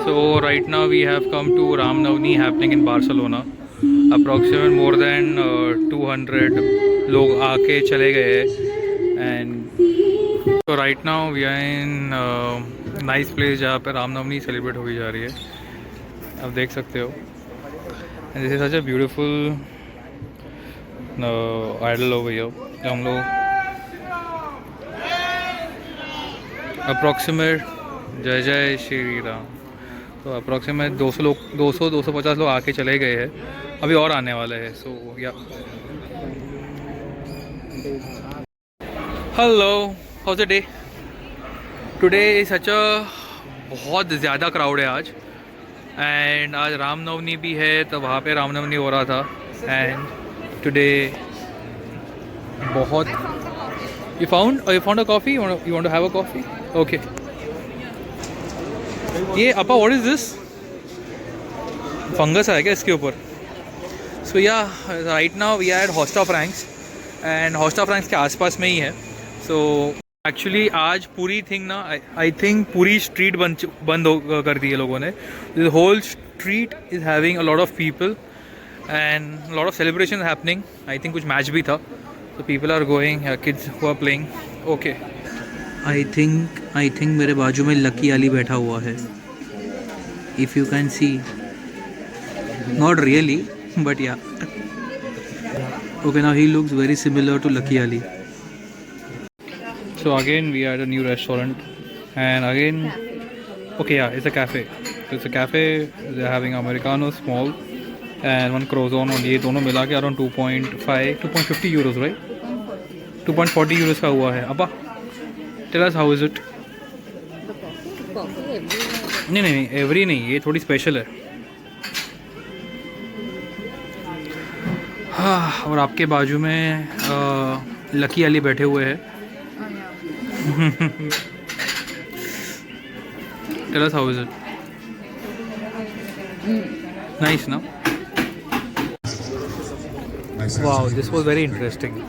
So right now we have come to Ram Navami happening in Barcelona. Approximate more than 200 लोग आके चले गए हैं and so right now we are in nice place जहाँ पे Ram Navami celebrate होगी जा रही है, आप देख सकते हो. And this is such a beautiful idol over here. हम लोग अप्रॉक्सीमेट जय जय श्री राम, तो अप्रॉक्सीमेट 200 लोग 250 लोग आके चले गए हैं, अभी और आने वाले हैं. सो या hello, how's the day today? Such a बहुत ज़्यादा क्राउड है आज, एंड आज रामनवमी भी है, तो वहाँ पे रामनवमी हो रहा था. एंड टुडे बहुत you found a coffee? You want to have a coffee? Okay. ये अपा, what is this? फंगस है क्या इसके ऊपर? So yeah, right now we are at Hosta Franks and Hosta Franks के आसपास में ही है. So actually आज पूरी थिंग ना, I think पूरी स्ट्रीट बंद कर दी है लोगों ने. The whole street is having a lot of people and a lot of celebrations happening. I think कुछ मैच भी था. So people are going, kids who are playing. Okay. I think मेरे बाजू में लकी अली बैठा हुआ है. If you can see, not really, but yeah. Okay, now he looks very similar to Lucky Ali. So again we are at a new restaurant, and again, okay, yeah, it's a cafe. So it's a cafe. They're having Americano small and one croissant, और ये दोनों मिला के around 2.50 euros, right? 2.40 euros का हुआ है. अब्बा, tell us how is it? नहीं, एवरी नहीं, ये थोड़ी स्पेशल है. हाँ, और आपके बाजू में लकी अली बैठे हुए हैं. tell us how is it? Nice, no? Wow, this was very interesting.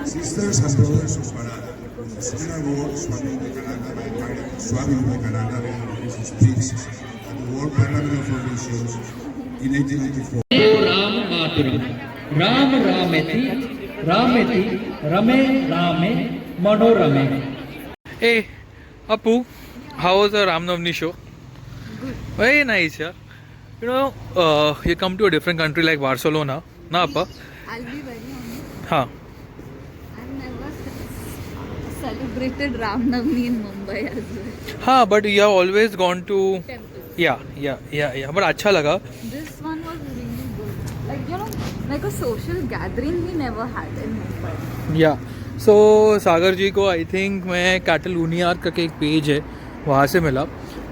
Sisters and brothers of Canada, National World Swabbing de Canada speaks at the World Parliament of Nations in 1894. Ram मातरम, राम रामेति, रामेति, रमे रामे, मनोरमे. Hey, Appu, how was the Ram Navami show? Good. Very nice, yeah. You know, you come to a different country like Barcelona, na Appa? I'll be very honest. हाँ. I've never celebrated Ram Navami in Mumbai as well. हाँ, but you have always gone to. Temples. Yeah. But अच्छा लगा. This one was really good. Like, you know, like a social gathering we never had in Mumbai. या सो सागर जी को I think मैं कैटलूनिया करके एक page है वहाँ से मिला,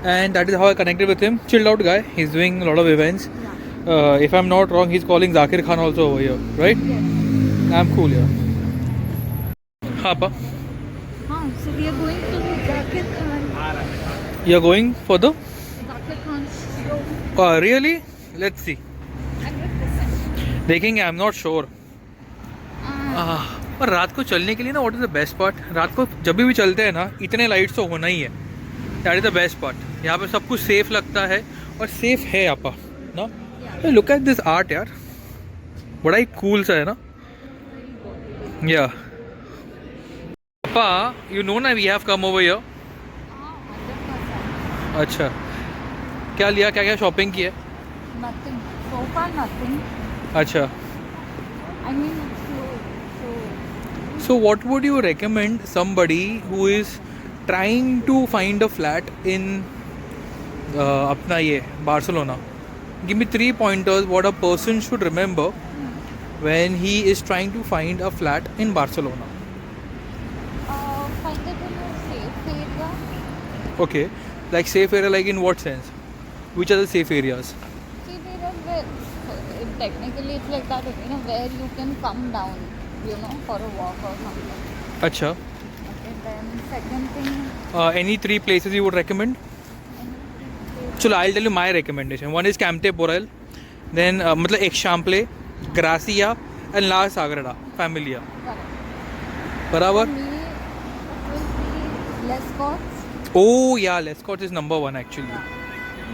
and that is how I connected with him. Chilled out guy, he is doing lot of events. If I am not wrong, he is calling Zakir Khan also over here, right? I am cool यार. हाँ पा, So we are going to Zakir Khan. You are going for the Zakir Khan show. Really? Let's see, 100%. देखेंगे. I am not sure. पर रात को चलने के लिए ना, what is the best part? रात को जब भी चलते हैं ना, इतने लाइट्स तो होना ही है. That is the best part. यहाँ पे सब कुछ सेफ लगता है, और सेफ है यहाँ पर ना. लुक एट दिस आर्ट यार, बड़ा ही कूल सा है ना. या पापा, यू नो ना we have come over here. 100%. अच्छा, क्या लिया, क्या शॉपिंग की है? Nothing. So far, nothing. अच्छा, I mean, so what would you recommend somebody who is trying to find a flat in अपना ये Barcelona? Give me 3 pointers what a person should remember when he is trying to find a flat in Barcelona. find it in a safe area. Okay, like safe area, like in what sense? Which are the safe areas? Safe area where, technically it's like that, you know, where you can come down, you know, for a walk or something. Acha. Okay, then second thing, Any 3 places you would recommend? चलो, I'll tell you my recommendation. One is Camte Borel, then मतलब Example, Gracia, and La Sagrada Familia. correct. बराबर? For me, it will be less cost. Oh yeah, Lescott is number one actually.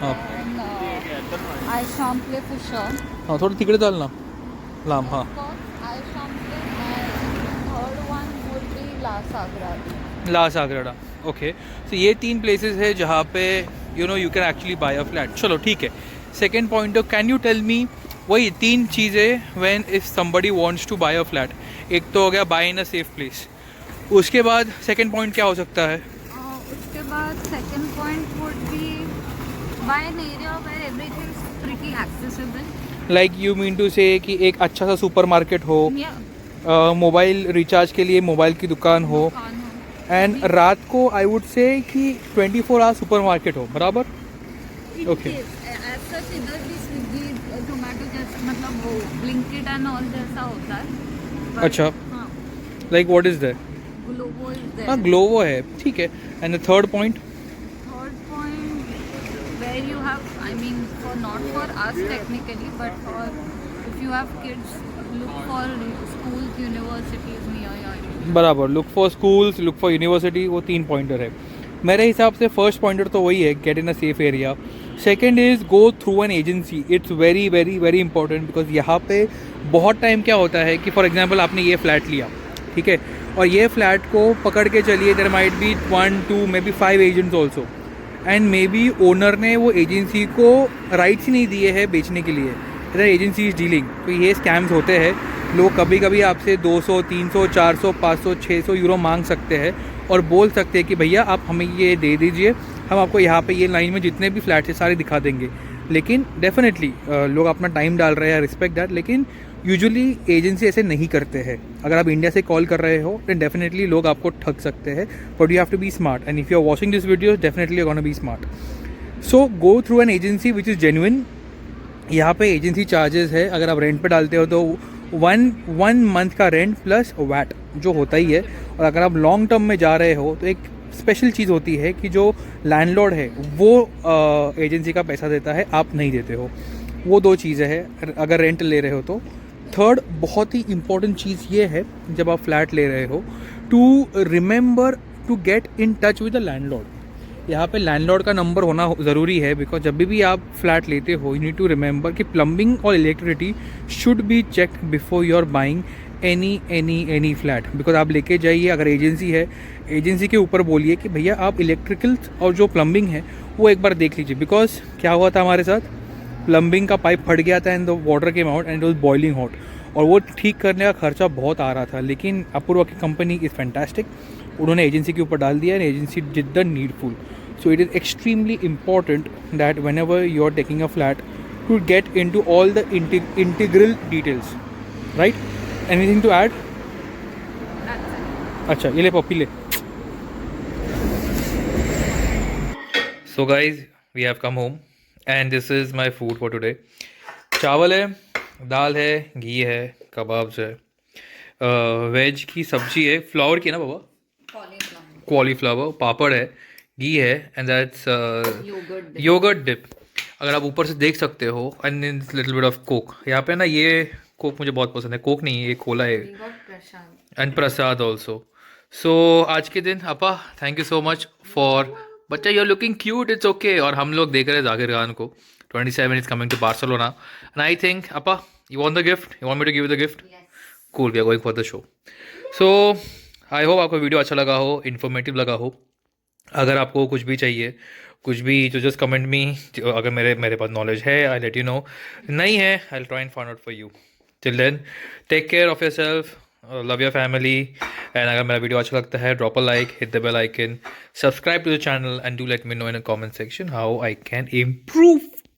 हाँ And Aishample for sure. हाँ थोड़ा तिकडे चाल ना लांब हाँ. Aishample and third one would be La Sagrada. लास आगरा. ओके, तो ये 3 प्लेसेस है जहाँ पे you know you can actually buy a flat. चलो ठीक है. Second point of can you tell me वही 3 चीज़ें when if somebody wants to buy a flat. एक तो हो गया buy in a safe place. उसके बाद सेकेंड पॉइंट क्या हो सकता है? उसके बाद second point would be buy an area where everything is pretty accessible. Like you mean to say कि एक अच्छा सा सुपरमार्केट हो, Yeah. मोबाइल रिचार्ज के लिए मोबाइल की दुकान हो, दुकान हो. एंड रात को आई वुड से कि 24 आवर सुपरमार्केट हो. बराबर. It Okay. is. As such इधर भी स्विगी जोमेटो जैसा मतलब वो ब्लिंकिट एंड ऑल जैसा होता है. But अच्छा. हाँ, like what is that? Glovo is there. हाँ ग्लोवो है, ठीक है. And the third point? Third point where you have, I mean, for not for us technically, but for if you have kids, look for schools, universities near your area. बराबर. Look for schools, look for university. वो 3 pointer है. मेरे हिसाब से first pointer तो वही है, get in a safe area. Second is go through an agency. It's very very very important because यहाँ पे बहुत टाइम क्या होता है कि फॉर एग्जांपल आपने ये फ्लैट लिया, ठीक है, और ये फ्लैट को पकड़ के चलिए there might be 1 2 maybe 5 agents also, and maybe owner ने वो एजेंसी को राइट्स ही नहीं दिए हैं बेचने के लिए. इधर एजेंसी इज डीलिंग. तो ये स्कैम्स होते हैं. लोग कभी कभी आपसे 200 300 400 500 600 यूरो मांग सकते हैं और बोल सकते हैं कि भैया आप हमें ये दे दीजिए, हम आपको यहाँ पे ये लाइन में जितने भी फ्लैट्स हैं सारे दिखा देंगे. लेकिन डेफिनेटली लोग अपना टाइम डाल रहे हैं, रिस्पेक्ट दैट. लेकिन यूजुअली एजेंसी ऐसे नहीं करते हैं. अगर आप इंडिया से कॉल कर रहे हो देन डेफिनेटली लोग आपको ठग सकते हैं. But you have to be smart, and if you are watching this video definitely you gonna be smart. So go through an agency which is genuine. यहाँ पे एजेंसी चार्जेस है. अगर आप रेंट पे डालते हो तो वन मंथ का रेंट प्लस वैट जो होता ही है. और अगर आप लॉन्ग टर्म में जा रहे हो तो एक स्पेशल चीज़ होती है कि जो लैंडलॉर्ड है वो एजेंसी का पैसा देता है, आप नहीं देते हो. वो 2 चीज़ें हैं अगर रेंट ले रहे हो तो. थर्ड बहुत ही इंपॉर्टेंट चीज़ ये है जब आप फ्लैट ले रहे हो, to remember to get in touch with the landlord. यहाँ पे लैंडलॉर्ड का नंबर होना ज़रूरी है बिकॉज जब भी आप फ्लैट लेते हो यू नीड टू रिमेंबर कि प्लम्बिंग और electricity should be checked before you are buying any flat. Because आप लेके जाइए, अगर एजेंसी है एजेंसी के ऊपर बोलिए कि भैया आप इलेक्ट्रिकल और जो प्लम्बिंग है वो एक बार देख लीजिए. बिकॉज क्या हुआ था हमारे साथ, प्लम्बिंग का पाइप फट गया था and the water came out and it was boiling hot, और वो ठीक करने का खर्चा बहुत आ रहा था. लेकिन अपूर्वा की कंपनी इज़ फैंटास्टिक. उन्होंने एजेंसी के ऊपर डाल दिया and agency did the needful. So it is extremely important that whenever you are taking a flat to get into all the integral details, right? Anything to add? That's it. अच्छा ये ले Poppy ले. So guys, we have come home and this is my food for today. चावल है, दाल है, घी है, kebabs है, veg की सब्जी है, फ्लावर की है ना बाबा, कॉलीफ्लावर, पापड़ है, घी है, एंड दैट्स योगर्ट डिप. अगर आप ऊपर से देख सकते हो, and little bit of Coke. यहाँ पे ना ये कोक मुझे बहुत पसंद है. कोक नहीं, ये कोला है, एंड प्रसाद ऑल्सो. सो आज के दिन अपा thank you so much for. बच्चा you are looking cute, it's okay. और हम लोग देख रहे हैं जाकिर खान को. 27 is coming to Barcelona and I think अपा you want the gift, you want me to give the gift. Cool, we are going for the show. So I hope आपको वीडियो अच्छा लगा हो, इन्फॉर्मेटिव लगा हो. अगर आपको कुछ भी चाहिए, कुछ भी, तो जस्ट कमेंट मी. अगर मेरे पास नॉलेज है आई लेट यू नो, नहीं है I try and find out for you. Till then take care of yourself, love your family, and अगर मेरा वीडियो अच्छा लगता है drop a like, hit the bell icon, subscribe to the channel, and do let me know in the comment section how I can improve